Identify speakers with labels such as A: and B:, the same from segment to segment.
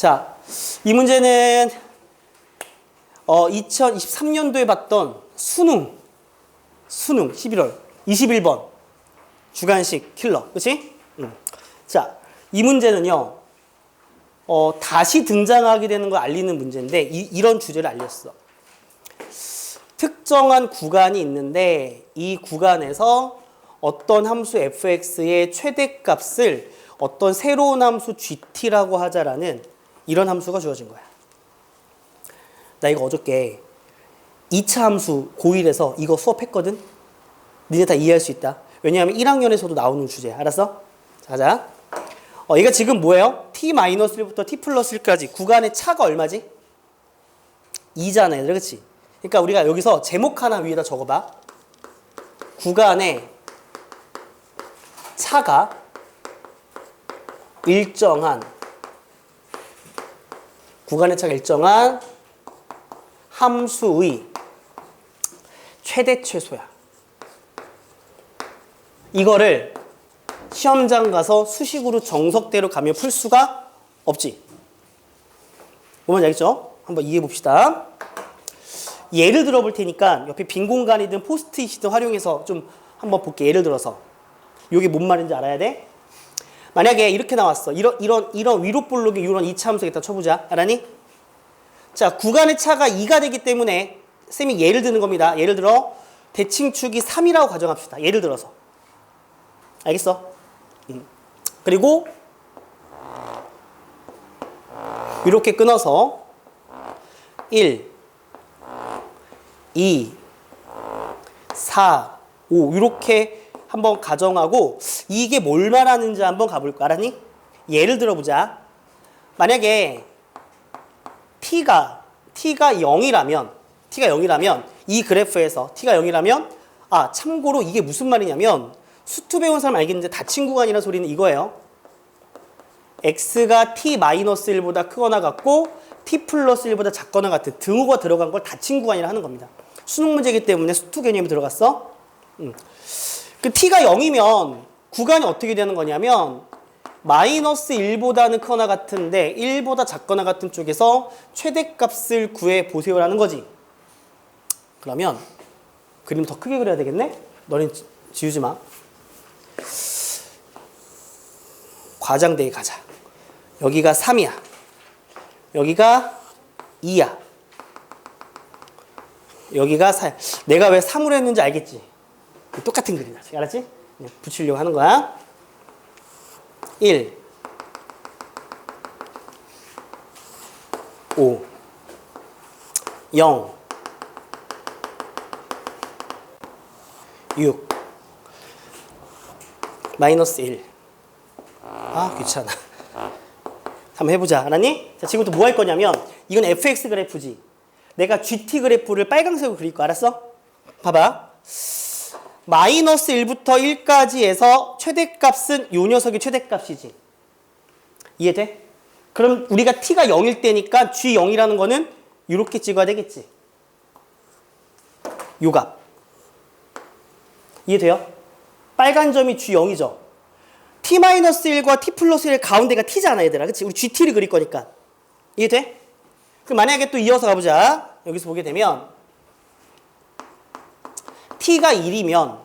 A: 자, 이 문제는 2023년도에 봤던 수능 11월 21번 주관식 킬러. 그치? 자, 이 문제는요. 다시 등장하게 되는 걸 알리는 문제인데 이런 주제를 알렸어. 특정한 구간이 있는데 이 구간에서 어떤 함수 fx의 최대값을 어떤 새로운 함수 gt라고 하자라는 이런 함수가 주어진 거야. 나 이거 어저께 2차 함수 고1에서 이거 수업했거든? 니네 다 이해할 수 있다. 왜냐하면 1학년에서도 나오는 주제야. 알았어? 자자. 얘가 지금 뭐예요? t-1부터 t 플러스 1까지 구간의 차가 얼마지? 2잖아, 얘들아. 그치? 그러니까 우리가 여기서 제목 하나 위에다 적어봐. 구간의 차가 일정한 함수의 최대 최소야. 이거를 시험장 가서 수식으로 정석대로 가면 풀 수가 없지. 뭔지 알겠죠? 한번 이해해 봅시다. 예를 들어 볼 테니까 옆에 빈 공간이든 포스트잇이든 활용해서 좀 한번 볼게. 예를 들어서 이게 뭔 말인지 알아야 돼? 만약에 이렇게 나왔어. 이런 위로 볼록의 이런 2차 함수겠다 쳐보자. 알았니? 자, 구간의 차가 2가 되기 때문에 쌤이 예를 드는 겁니다. 예를 들어 대칭축이 3이라고 가정합시다. 예를 들어서. 알겠어? 그리고 이렇게 끊어서 1, 2, 4, 5 이렇게 한번 가정하고 이게 뭘 말하는지 한번 가볼까? 알았니? 예를 들어보자. 만약에 t가 0이라면 이 그래프에서 t가 0이라면 참고로 이게 무슨 말이냐면 수투 배운 사람 알겠는데 닫힌 구간이라는 소리는 이거예요. x가 t-1보다 크거나 같고 t 플러스 1보다 작거나 같은 등호가 들어간 걸 닫힌 구간이라 하는 겁니다. 수능 문제이기 때문에 수투 개념이 들어갔어. 그 t가 0이면 구간이 어떻게 되는 거냐면 마이너스 1보다는 크거나 같은데 1보다 작거나 같은 쪽에서 최대값을 구해 보세요라는 거지. 그러면 그림 더 크게 그려야 되겠네? 너는 지우지 마. 과장대에 가자. 여기가 3이야. 여기가 2야. 여기가 4야. 내가 왜 3으로 했는지 알겠지? 똑같은 그림이야. 알았지? 붙이려고 하는 거야. 1, 5, 0, 6, 마이너스 1. 귀찮아. 한번 해보자. 알았니? 자, 지금부터 뭐 할 거냐면 이건 fx 그래프지. 내가 gt 그래프를 빨강색으로 그릴 거. 알았어? 봐봐. 마이너스 1부터 1까지 해서 최대값은 요 녀석이 최대값이지. 이해돼? 그럼 우리가 t가 0일 때니까 g0이라는 거는 이렇게 찍어야 되겠지. 요 값. 이해돼요? 빨간 점이 g0이죠. t-1과 t 플러스 1 가운데가 t잖아, 얘들아. 그치? 우리 gt를 그릴 거니까. 이해돼? 그럼 만약에 또 이어서 가보자. 여기서 보게 되면 t가 1이면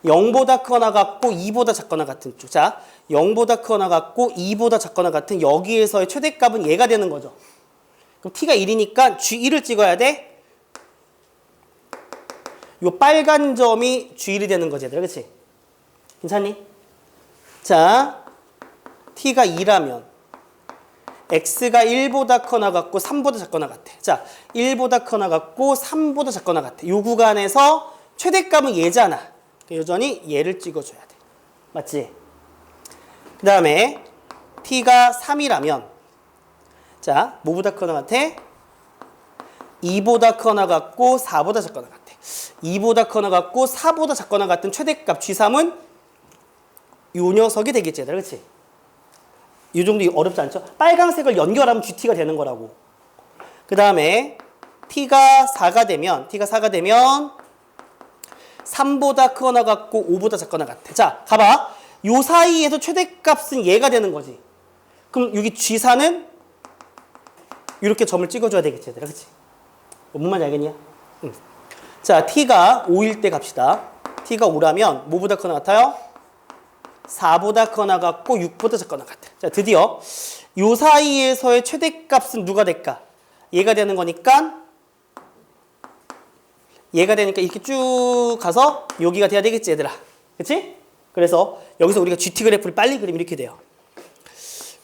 A: 0보다 크거나 같고 2보다 작거나 같은 쪽. 자, 0보다 크거나 같고 2보다 작거나 같은 여기에서의 최대값은 얘가 되는 거죠. 그럼 t가 1이니까 g1을 찍어야 돼. 요 빨간 점이 g1이 되는 거지, 얘들아. 그치? 괜찮니? 자, t가 2라면 x가 1보다 크거나 같고 3보다 작거나 같아. 자, 1보다 크거나 같고 3보다 작거나 같아. 요 구간에서 최대값은 얘잖아. 여전히 얘를 찍어줘야 돼. 맞지? 그 다음에 t가 3이라면 자, 뭐보다 크거나 같아? 2보다 크거나 같고 4보다 작거나 같아. 2보다 크거나 같고 4보다 작거나 같은 최대값 G3은 요 녀석이 되겠지, 얘들아. 그치? 이 정도 어렵지 않죠? 빨간색을 연결하면 GT가 되는 거라고. 그 다음에 T가 4가 되면 3보다 크거나 같고 5보다 작거나 같아. 자, 가봐. 요 사이에서 최대값은 얘가 되는 거지. 그럼 여기 G4는 이렇게 점을 찍어줘야 되겠지, 얘들아. 그치? 뭔 말인지 알겠냐? 응. 자, T가 5일 때 갑시다. T가 5라면 뭐보다 크거나 같아요? 4보다 크거나 같고 6보다 작거나 같아. 자, 드디어 요 사이에서의 최대값은 누가 될까? 얘가 되는 거니까 이렇게 쭉 가서 여기가 돼야 되겠지, 얘들아. 그치? 그래서 여기서 우리가 GT 그래프를 빨리 그리면 이렇게 돼요.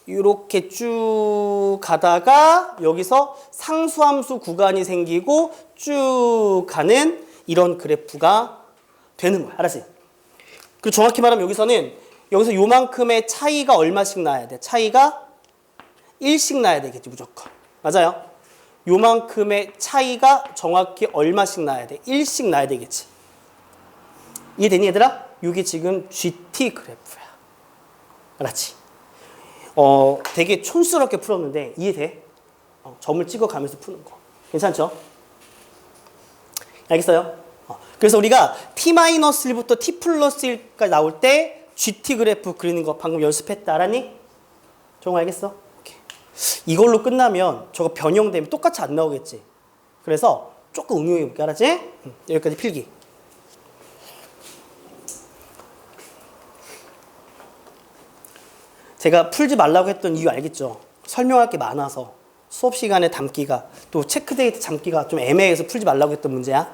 A: 이렇게 쭉 가다가 여기서 상수함수 구간이 생기고 쭉 가는 이런 그래프가 되는 거야. 알았지? 그리고 정확히 말하면 여기서 요만큼의 차이가 얼마씩 나야 돼? 차이가 1씩 나야 되겠지, 무조건. 맞아요? 요만큼의 차이가 정확히 얼마씩 나야 돼? 1씩 나야 되겠지. 이해되니, 얘들아? 이게 지금 GT 그래프야. 알았지? 되게 촌스럽게 풀었는데 이해돼? 점을 찍어가면서 푸는 거. 괜찮죠? 알겠어요? 그래서 우리가 T-1부터 T 플러스 1까지 나올 때 GT 그래프 그리는 거 방금 연습했다. 알았니? 정우 알겠어? 오케이. 이걸로 끝나면 저거 변형되면 똑같이 안 나오겠지. 그래서 조금 응용해 볼게. 알았지? 여기까지 필기. 제가 풀지 말라고 했던 이유 알겠죠? 설명할 게 많아서 수업 시간에 담기가 또 체크데이트 잡기가 좀 애매해서 풀지 말라고 했던 문제야.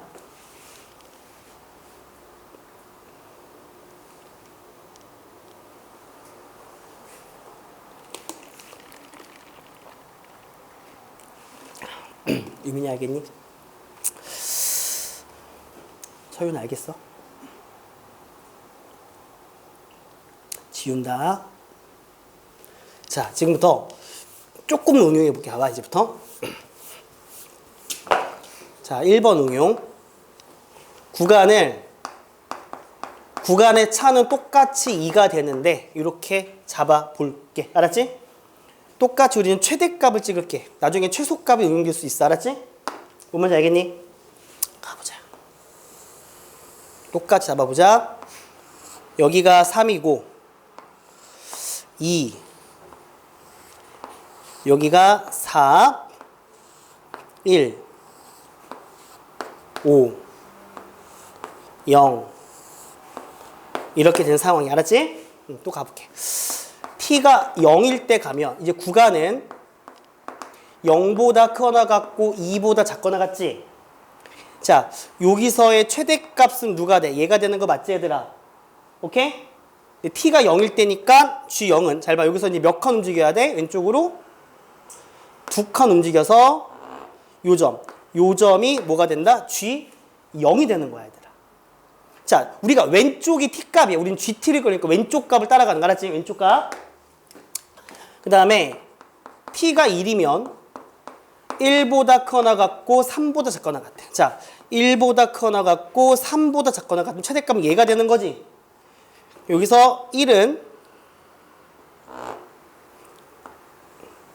A: 유민이 알겠니? 서윤 알겠어? 지운다. 자, 지금부터 조금 응용해 볼게. 봐봐, 이제부터. 자, 1번 응용. 구간의 차는 똑같이 2가 되는데 이렇게 잡아 볼게. 알았지? 똑같이 우리는 최대값을 찍을게. 나중에 최소값이 응용될 수 있어. 알았지? 뭔 말인지 알겠니? 가보자. 똑같이 잡아보자. 여기가 3이고 2 여기가 4 1 5 0 이렇게 된 상황이. 알았지? 또 가볼게. T가 0일 때 가면 이제 구간은 0보다 크거나 같고 2보다 작거나 같지? 자, 여기서의 최대값은 누가 돼? 얘가 되는 거 맞지, 얘들아? 오케이? T가 0일 때니까 G0은 잘 봐. 여기서 이제 몇 칸 움직여야 돼? 왼쪽으로 2칸 움직여서 요 점이 뭐가 된다? G0이 되는 거야, 얘들아. 자, 우리가 왼쪽이 T값이야. 우린 GT를 그러니까 왼쪽 값을 따라가는 거. 알았지? 왼쪽 값. 그 다음에 T가 1이면 1보다 크거나 같고 3보다 작거나 같아. 자, 1보다 크거나 같고 3보다 작거나 같으면 최대값은 얘가 되는 거지. 여기서 1은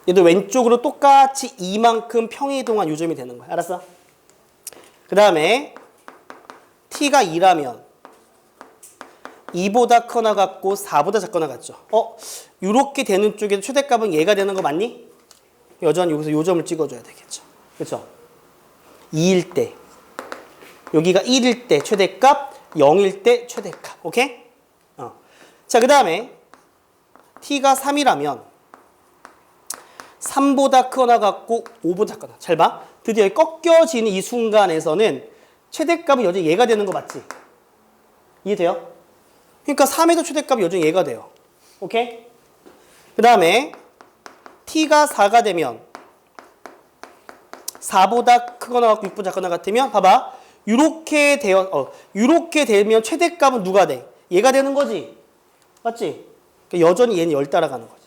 A: 얘도 왼쪽으로 똑같이 이만큼 평이동한 요점이 되는 거야. 알았어? 그 다음에 T가 2라면 2보다 크거나 같고 4보다 작거나 같죠. 요렇게 되는 쪽에 최대값은 얘가 되는 거 맞니? 여전히 여기서 요점을 찍어줘야 되겠죠. 그렇죠? 2일 때 여기가 1일 때 최대값, 0일 때 최대값. 오케이? 자, 그 다음에 T가 3이라면 3보다 크거나 같고 5보다 작거나. 잘 봐. 드디어 꺾여지는 이 순간에서는 최대값은 여전히 얘가 되는 거 맞지? 이해돼요? 그러니까 3에도 최대값이 여전히 얘가 돼요. 오케이? 그 다음에 T가 4가 되면 4보다 크거나 같고 6보다 작거나 같으면 봐봐. 요렇게 되면 최대값은 누가 돼? 얘가 되는 거지. 맞지? 그러니까 여전히 얘는 10 따라가는 거지.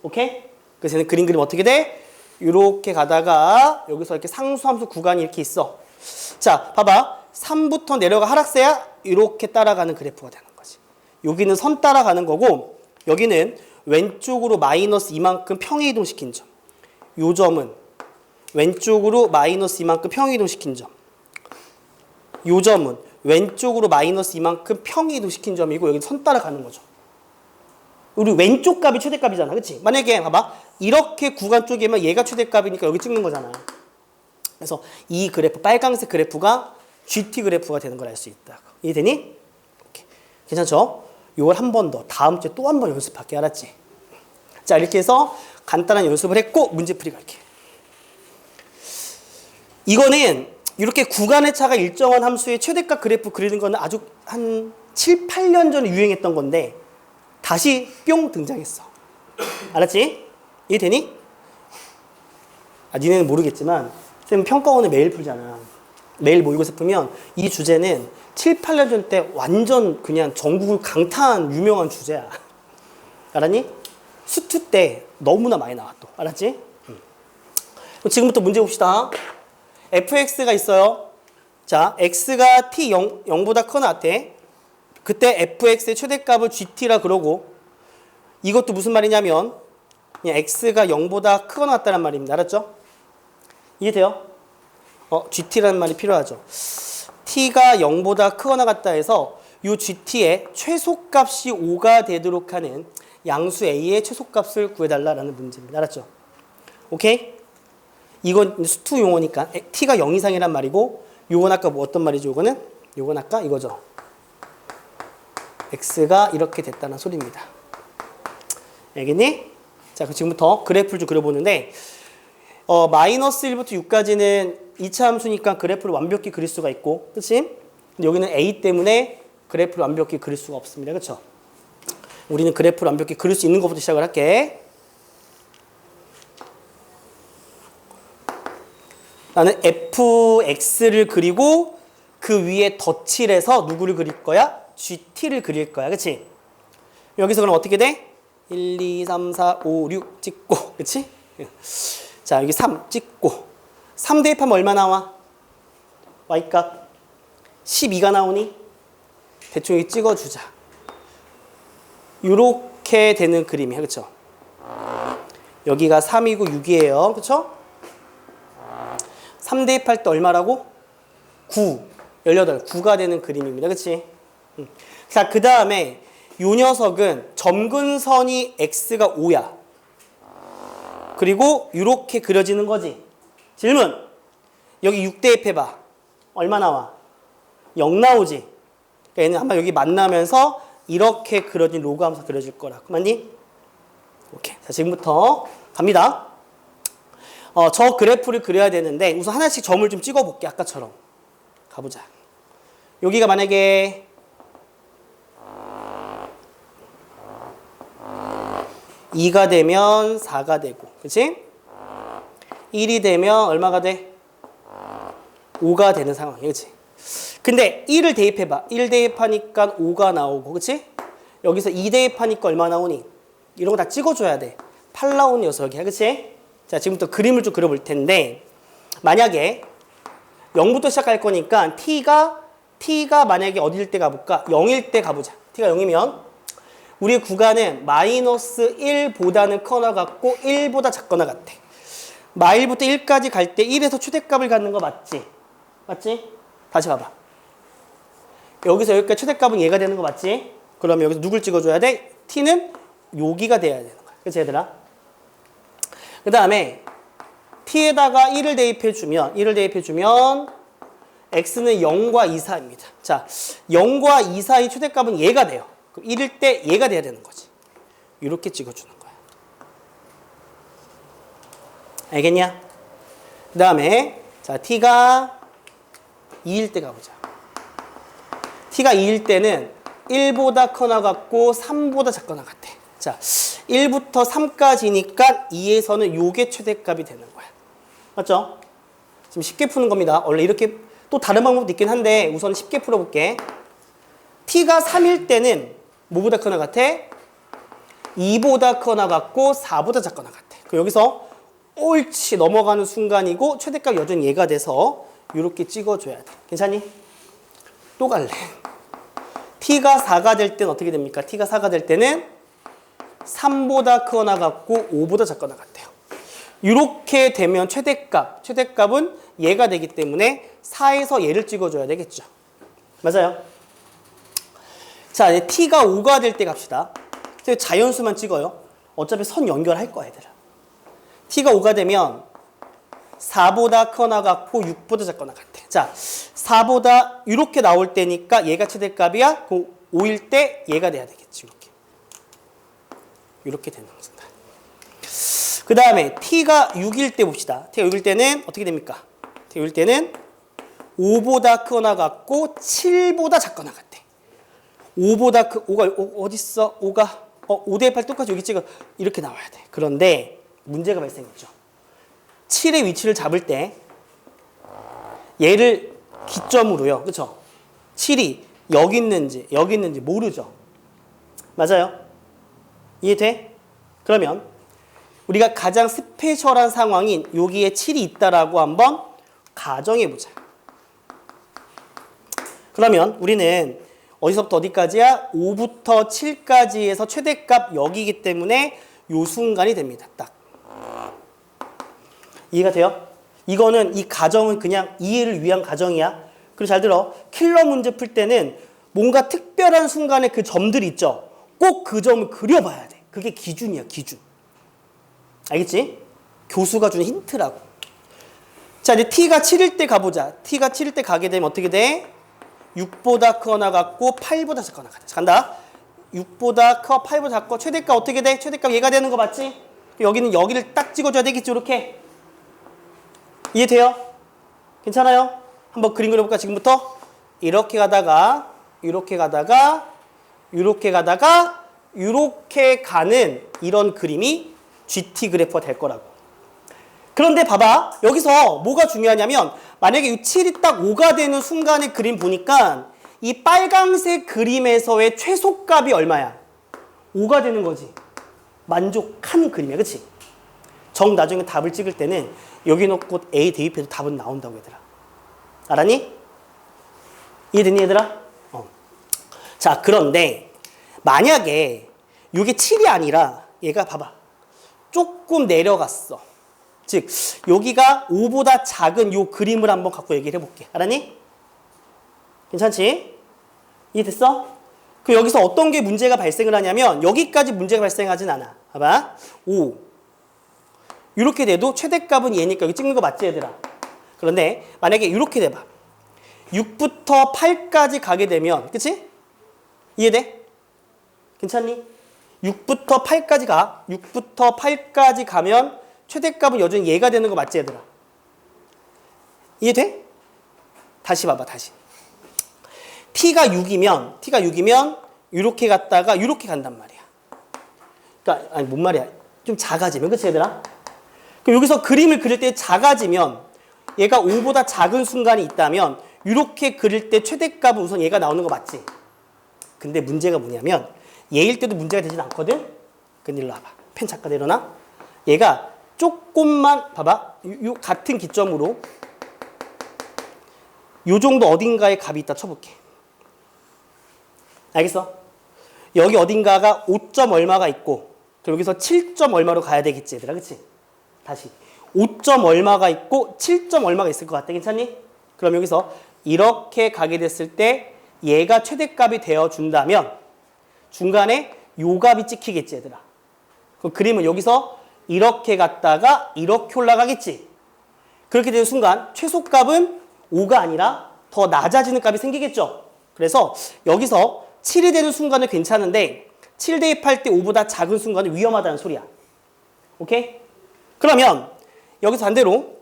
A: 오케이? 그래서 얘는 그림 어떻게 돼? 요렇게 가다가 여기서 이렇게 상수함수 구간이 이렇게 있어. 자, 봐봐. 3부터 내려가 하락세야 이렇게 따라가는 그래프가 되는 거지. 여기는 선 따라가는 거고 여기는 왼쪽으로 마이너스 이만큼 평행이동시킨 점. 요 점은 왼쪽으로 마이너스 이만큼 평행이동시킨 점. 요 점은 왼쪽으로 마이너스 이만큼 평행이동시킨 점이고 여기는 선 따라가는 거죠. 우리 왼쪽 값이 최대값이잖아. 그치? 만약에 봐봐. 이렇게 구간 쪽이면 얘가 최대값이니까 여기 찍는 거잖아. 그래서 이 그래프, 빨강색 그래프가 GT 그래프가 되는 걸 알 수 있다. 이해되니? 오케이. 괜찮죠? 이걸 한 번 더, 다음 주에 또 한 번 연습할게. 알았지? 자, 이렇게 해서 간단한 연습을 했고 문제풀이 갈게. 이거는 이렇게 구간의 차가 일정한 함수의 최대값 그래프 그리는 거는 아주 한 7, 8년 전에 유행했던 건데 다시 뿅 등장했어. 알았지? 이해되니? 아, 니네는 모르겠지만 쌤 평가원을 매일 풀잖아. 매일 모의고사 풀면 이 주제는 7, 8년 전 때 완전 그냥 전국을 강타한 유명한 주제야. 알았니? 수투 때 너무나 많이 나와 또. 알았지? 지금부터 문제 봅시다. fx가 있어요. 자, x가 t 0보다 크거나 같아. 그때 fx의 최대값을 gt라 그러고 이것도 무슨 말이냐면 그냥 x가 0보다 크거나 같다는 말입니다. 알았죠? 이해돼요? gt라는 말이 필요하죠. t가 0보다 크거나 같다 해서 이 gt의 최소값이 5가 되도록 하는 양수 a의 최소값을 구해달라는 문제입니다. 알았죠? 오케이? 이건 수투 용어니까 t가 0 이상이란 말이고 요건 아까 뭐 어떤 말이죠? 요건 아까 이거죠. x가 이렇게 됐다는 소리입니다. 알겠니? 자, 지금부터 그래프를 좀 그려보는데 마이너스 1부터 6까지는 2차 함수니까 그래프를 완벽히 그릴 수가 있고, 그치? 근데 여기는 a 때문에 그래프를 완벽히 그릴 수가 없습니다. 그쵸? 우리는 그래프를 완벽히 그릴 수 있는 것부터 시작을 할게. 나는 fx를 그리고 그 위에 덧칠 해서 누구를 그릴 거야? gt를 그릴 거야. 그치? 여기서 그럼 어떻게 돼? 1, 2, 3, 4, 5, 6 찍고, 그치? 자, 여기 3 찍고 3 대입하면 얼마 나와? y값 12가 나오니? 대충 여기 찍어주자. 요렇게 되는 그림이야. 그쵸? 여기가 3이고 6이에요. 그쵸? 3 대입할 때 얼마라고? 9, 18, 9가 되는 그림입니다. 그치? 자, 그 다음에 요 녀석은 점근선이 x가 5야. 그리고 이렇게 그려지는 거지. 질문. 여기 6 대입해봐. 얼마 나와? 0 나오지. 그러니까 얘는 아마 여기 만나면서 이렇게 그려진 로그 함수 그려질 거라. 맞니? 오케이. 자, 지금부터 갑니다. 저 그래프를 그려야 되는데 우선 하나씩 점을 좀 찍어볼게. 아까처럼. 가보자. 여기가 만약에 2가 되면 4가 되고, 그치? 1이 되면 얼마가 돼? 5가 되는 상황이야, 그치? 근데 1을 대입해봐. 1 대입하니까 5가 나오고, 그치? 여기서 2 대입하니까 얼마 나오니? 이런 거 다 찍어줘야 돼. 8 나오는 녀석이야, 그치? 자, 지금부터 그림을 좀 그려볼 텐데, 만약에 0부터 시작할 거니까 t가 만약에 어디일 때 가볼까? 0일 때 가보자. t가 0이면 우리의 구간은 마이너스 1보다는 커나 같고 1보다 작거나 같아. 마일부터 1까지 갈 때 1에서 최대값을 갖는 거 맞지? 맞지? 다시 봐봐. 여기서 여기까지 최대값은 얘가 되는 거 맞지? 그러면 여기서 누굴 찍어줘야 돼? t는 여기가 돼야 되는 거야. 그치 얘들아? 그 다음에 t에다가 1을 대입해주면 x는 0과 2 사이입니다. 자, 0과 2 사이 최대값은 얘가 돼요. 그럼 1일 때 얘가 돼야 되는 거지. 이렇게 찍어주는 거야. 알겠냐? 그 다음에 자 t가 2일 때 가보자. t가 2일 때는 1보다 커나 같고 3보다 작거나 같아. 자, 1부터 3까지니까 2에서는 요게 최대값이 되는 거야. 맞죠? 지금 쉽게 푸는 겁니다. 원래 이렇게 또 다른 방법도 있긴 한데 우선 쉽게 풀어볼게. t가 3일 때는 뭐보다 커나 같아? 2보다 커나 같고 4보다 작거나 같아. 그럼 여기서 옳지 넘어가는 순간이고 최대값 여전히 얘가 돼서 이렇게 찍어줘야 돼. 괜찮니? 또 갈래. t가 4가 될 때는 어떻게 됩니까? t가 4가 될 때는 3보다 크거나 같고 5보다 작거나 같아요. 이렇게 되면 최대값은 얘가 되기 때문에 4에서 얘를 찍어줘야 되겠죠. 맞아요? 자, 이제 t가 5가 될 때 갑시다. 그래서 자연수만 찍어요. 어차피 선 연결할 거야, 얘들아. t가 5가 되면 4보다 크거나 같고 6보다 작거나 같아. 자, 4보다 이렇게 나올 때니까 얘가 최대값이야. 그 5일 때 얘가 돼야 되겠지. 이렇게 되는 순간. 그 다음에 t가 6일 때 봅시다. t가 6일 때는 어떻게 됩니까? t가 6일 때는 5보다 크거나 같고 7보다 작거나 같아. 5보다 5가 어딨어? 5 대입할 똑같이 여기 찍어. 이렇게 나와야 돼. 그런데 문제가 발생했죠. 7의 위치를 잡을 때 얘를 기점으로요. 그쵸? 7이 여기 있는지 모르죠. 맞아요? 이해돼? 그러면 우리가 가장 스페셜한 상황인 여기에 7이 있다라고 한번 가정해보자. 그러면 우리는 어디서부터 어디까지야? 5부터 7까지에서 최대값 여기이기 때문에 요 순간이 됩니다. 딱. 이해가 돼요? 이거는 이 가정은 그냥 이해를 위한 가정이야. 그리고 잘 들어. 킬러 문제 풀 때는 뭔가 특별한 순간에 그 점들이 있죠. 꼭 그 점을 그려봐야 돼. 그게 기준이야, 기준. 알겠지? 교수가 준 힌트라고. 자, 이제 t가 7일 때 가보자. t가 7일 때 가게 되면 어떻게 돼? 6보다 크거나 같고 8보다 작거나 같아. 간다. 6보다 커 8보다 작고 최대값 어떻게 돼? 최대값 얘가 되는 거 맞지? 여기는 여기를 딱 찍어줘야 되겠지, 이렇게. 이해돼요? 괜찮아요? 한번 그림 그려볼까, 지금부터? 이렇게 가다가 이렇게 가다가 이렇게 가다가 이렇게 가는 이런 그림이 GT 그래프가 될 거라고. 그런데 봐봐. 여기서 뭐가 중요하냐면 만약에 이 7이 딱 5가 되는 순간의 그림 보니까 이 빨강색 그림에서의 최소값이 얼마야? 5가 되는 거지. 만족한 그림이야. 그치? 나중에 답을 찍을 때는 여기 놓고 A 대입해도 답은 나온다고, 얘들아. 알았니? 이해됐니, 얘들아? 자, 그런데 만약에 이게 7이 아니라 얘가 봐봐. 조금 내려갔어. 즉 여기가 5보다 작은 요 그림을 한번 갖고 얘기를 해볼게. 알았니? 괜찮지? 이해됐어? 그 여기서 어떤 게 문제가 발생을 하냐면 여기까지 문제가 발생하진 않아. 봐봐. 5. 이렇게 돼도 최대값은 얘니까 여기 찍는 거 맞지, 얘들아? 그런데 만약에 이렇게 돼봐. 6부터 8까지 가게 되면, 그치? 이해돼? 괜찮니? 6부터 8까지 가. 6부터 8까지 가면 최대값은 여전히 얘가 되는 거 맞지, 얘들아? 이해돼? 다시 봐봐, 다시. t가 6이면 이렇게 갔다가 이렇게 간단 말이야. 그러니까 아니 뭔 말이야? 좀 작아지면, 그치, 얘들아? 그럼 여기서 그림을 그릴 때 작아지면 얘가 5보다 작은 순간이 있다면 이렇게 그릴 때 최대값은 우선 얘가 나오는 거 맞지? 근데 문제가 뭐냐면 얘일 때도 문제가 되진 않거든? 근데 일로 와봐. 펜 잠깐 내려놔. 얘가 조금만 봐봐. 요 같은 기점으로 요 정도 어딘가에 값이 있다 쳐볼게. 알겠어? 여기 어딘가가 5점 얼마가 있고 그럼 여기서 7점 얼마로 가야 되겠지, 얘들아. 그치? 다시 5점 얼마가 있고 7점 얼마가 있을 것 같아. 괜찮니? 그럼 여기서 이렇게 가게 됐을 때 얘가 최대값이 되어준다면 중간에 요 값이 찍히겠지, 얘들아. 그 그림은 여기서 이렇게 갔다가 이렇게 올라가겠지. 그렇게 되는 순간 최소값은 5가 아니라 더 낮아지는 값이 생기겠죠. 그래서 여기서 7이 되는 순간은 괜찮은데 7 대입할 때 5보다 작은 순간은 위험하다는 소리야. 오케이? 그러면 여기서 반대로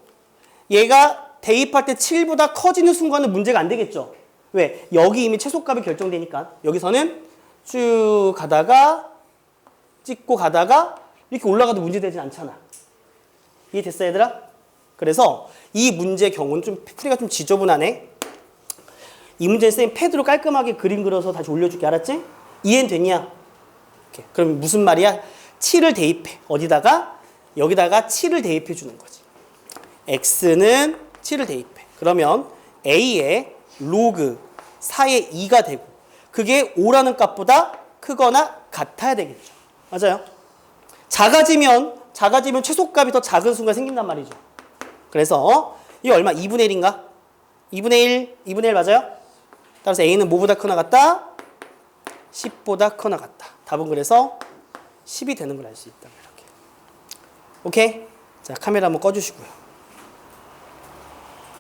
A: 얘가 대입할 때 7보다 커지는 순간은 문제가 안 되겠죠. 왜? 여기 이미 최소값이 결정되니까 여기서는 쭉 가다가 찍고 가다가 이렇게 올라가도 문제되진 않잖아. 이해됐어, 얘들아? 그래서 이 문제의 경우는 좀 풀이가 좀 지저분하네. 이 문제는 쌤 패드로 깔끔하게 그림 그려서 다시 올려줄게. 알았지? 이해는 됐냐? 오케이. 그럼 무슨 말이야? 7을 대입해. 어디다가? 여기다가 7을 대입해 주는 거지. x는 7을 대입해. 그러면 a의 로그 4의 2가 되고 그게 5라는 값보다 크거나 같아야 되겠죠. 맞아요? 작아지면 최소값이 더 작은 순간 생긴단 말이죠. 그래서 이게 얼마? 2분의 1인가? 2분의 1 맞아요? 따라서 a는 뭐보다 크거나 같다? 10보다 크거나 같다. 답은 그래서 10이 되는 걸 알 수 있다. 이렇게. 오케이? 자, 카메라 한번 꺼주시고요.